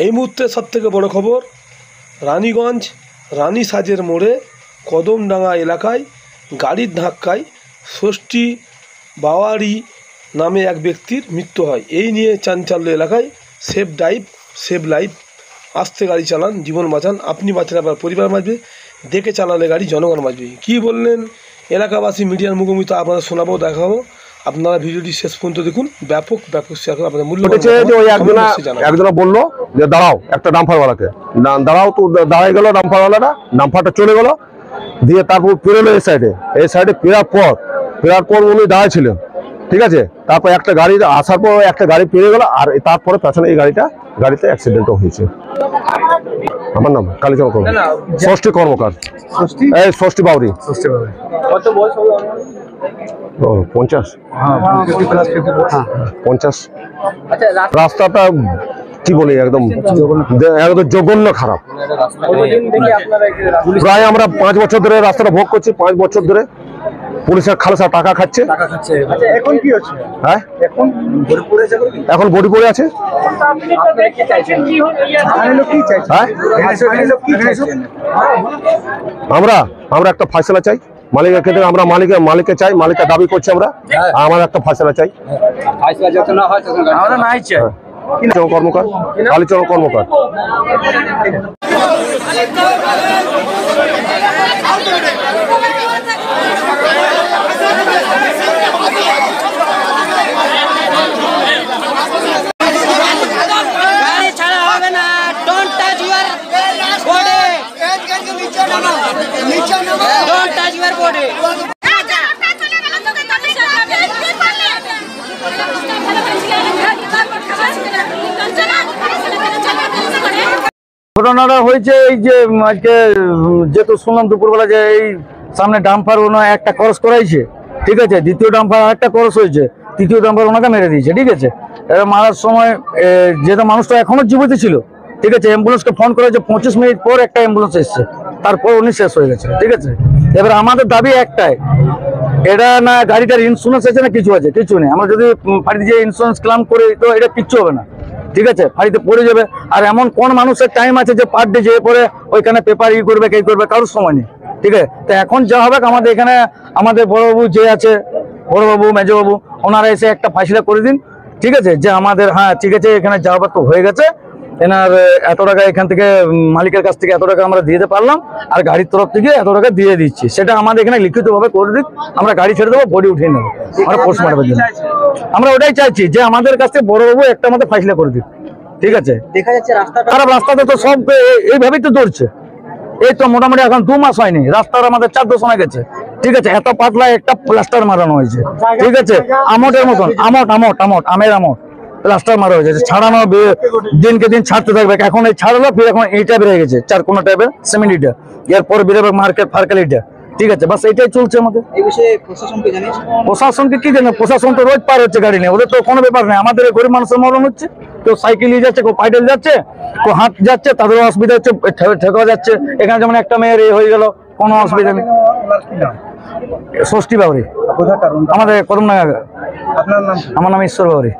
এই মুহূর্তে সবথেকে বড় খবর, রানীগঞ্জ রানী সাজের মোড়ে কদমডাঙ্গা এলাকায় গাড়ির ধাক্কায় ষষ্ঠী বাওয়ারি নামে এক ব্যক্তির মৃত্যু হয়। এই নিয়ে চাঞ্চল্য এলাকায়। সেফ ড্রাইভ সেভ লাইফ, আস্তে গাড়ি চালান, জীবন বাঁচান, আপনি বাঁচলে আপনার পরিবার বাঁচবে, দেখে চালালে গাড়ি জনগণ বাঁচবে। কী বললেন এলাকাবাসী মিডিয়ার মুখোমুখি তা আপনারা শোনাবো, দেখাবো। আপনারা ভিডিওটি শেষ পর্যন্ত দেখুন, ব্যাপক শেয়ার করে আপনাদের মূল্য। একজনা বললো যে দাঁড়াও, একটা ডাম্পারওয়ালাকে, দাঁড়াও, তো দাঁড়াই গেল ডাম্পারওয়ালাটা, ডাম্পারটা চলে গেল, দিয়ে তারপর পেরোলো এই সাইডে ফেরার পর উনি দাঁড়াইছিলেন, ঠিক আছে। তারপর একটা গাড়ি আসার পর একটা গাড়ি পেরে গেল, আর তারপরে পেছনে এই গাড়িতে অ্যাক্সিডেন্টও হয়েছে। আমার নাম কালীচরণ কর্মকার, ষষ্ঠী কর্মকার, এই ষষ্ঠী বাউরি। 50। রাস্তাটা কি বলি, একদম জঘন্য খারাপ। প্রায় আমরা 5 বছর ধরে রাস্তাটা ভোগ করছি, 5 বছর ধরে পুলিশের খালেসা টাকা খাচ্ছে। এখন কি হচ্ছে? হ্যাঁ, এখন বডি পড়ে আছে। আমরা একটা ফয়সালা চাই মালিকের ক্ষেত্রে, আমরা মালিককে চাই, মালিককে দাবি করছি আমরা, আমার একটা ফয়সালা চাই। কর্মকার, কালীচরণ কর্মকার। ঘটনাটা হয়েছে এই যে আজকে যেহেতু শুনলাম দুপুরবেলা যে এই সামনে ডাম্পার একটা ক্রস করাইছে, ঠিক আছে, দ্বিতীয় ডাম্পার একটা ক্রস হয়েছে, তৃতীয় ডাম্পার ওনাকে মেরে দিয়েছে, ঠিক আছে। এবার মারার সময় যেহেতু মানুষটা এখনো জীবিত ছিল, ঠিক আছে, অ্যাম্বুলেন্সকে ফোন করেছে, 25 মিনিট পর একটা অ্যাম্বুলেন্স এসছে, তারপর উনি শেষ হয়ে গেছে, ঠিক আছে। এবার আমাদের দাবি একটাই, এটা না গাড়িটার ইন্স্যুরেন্স আছে না কিছু আছে, কিছু নেই। আমরা যদি ফাঁড়িতে যে ইন্স্যুরেন্স ক্লেম করি তো এটা কিচ্ছু হবে না, ঠিক আছে, ফাঁড়িতে পড়ে যাবে। আর এমন কোন মানুষের টাইম আছে যে পার ডে যেয়ে পরে ওইখানে পেপার করবে, কে করবে, কারোর সময় নেই, ঠিক আছে। তো এখন যা হবে, আমাদের এখানে আমাদের বড়বাবু যে আছে, বড়বাবু মেজবাবু, ওনারা এসে একটা ফাইসলা করে দিন, ঠিক আছে, যে আমাদের হ্যাঁ ঠিক আছে এখানে যা হবার তো হয়ে গেছে, এনার এত টাকা এখান থেকে মালিকের কাছ থেকে এত টাকা আমরা দিতে পারলাম, আর গাড়ির তরফ থেকে এত টাকা দিয়ে দিচ্ছি, সেটা আমাদের এখানে লিখিতভাবে করে দিক, আমরা গাড়ি ছেড়ে দেবো, বডি উঠিয়ে নেবো আমরা পোস্টমর্টমের জন্য। আমরা ওটাই চাইছি যে আমাদের কাছে বড়বাবু একটা আমাদের ফাইসলা করে দিক, ঠিক আছে। দেখা যাচ্ছে রাস্তাতে তো সব এইভাবেই তো দৌড়ছে, এই তো মোটামুটি এখন 2 মাস হয়নি, রাস্তার আমাদের 4 সময় গেছে, ঠিক আছে। এত পাতলা একটা প্লাস্টার মারানো হয়েছে, ঠিক আছে, আমটের মতন, আমের আমট প্লাস্টার মারা হয়েছে, ছাড়ানো দিনকে দিন ছাড়তে থাকবে। এখন এই ছাড়লো, ফির এখন এই টাইপের হয়ে গেছে, 4 কোনা টাইপের সিমেন্ট ইটা, এরপর বেরোবে মার্কেট ফার্কেল ইটা, ঠিক আছে। বাস এটাই চলছে আমাদের। এই বিষয়ে প্রশাসনকে কি জানে, প্রশাসন তো রোজ পার হচ্ছে গাড়ি নিয়ে, ওদের তো কোনো ব্যাপার নেই। আমাদের গরিব মানুষের মরণ হচ্ছে, কেউ সাইকেল নিয়ে যাচ্ছে, কেউ পাইডেল যাচ্ছে, কেউ হাত যাচ্ছে, তাদেরও অসুবিধা হচ্ছে, ঠেকা যাচ্ছে। এখানে যেমন একটা মেয়ের হয়ে গেল, কোনো অসুবিধা নেই। ষষ্ঠী বাউরি, আমাদের কদমডাঙ্গা। আমার নাম ঈশ্বর বাউরি।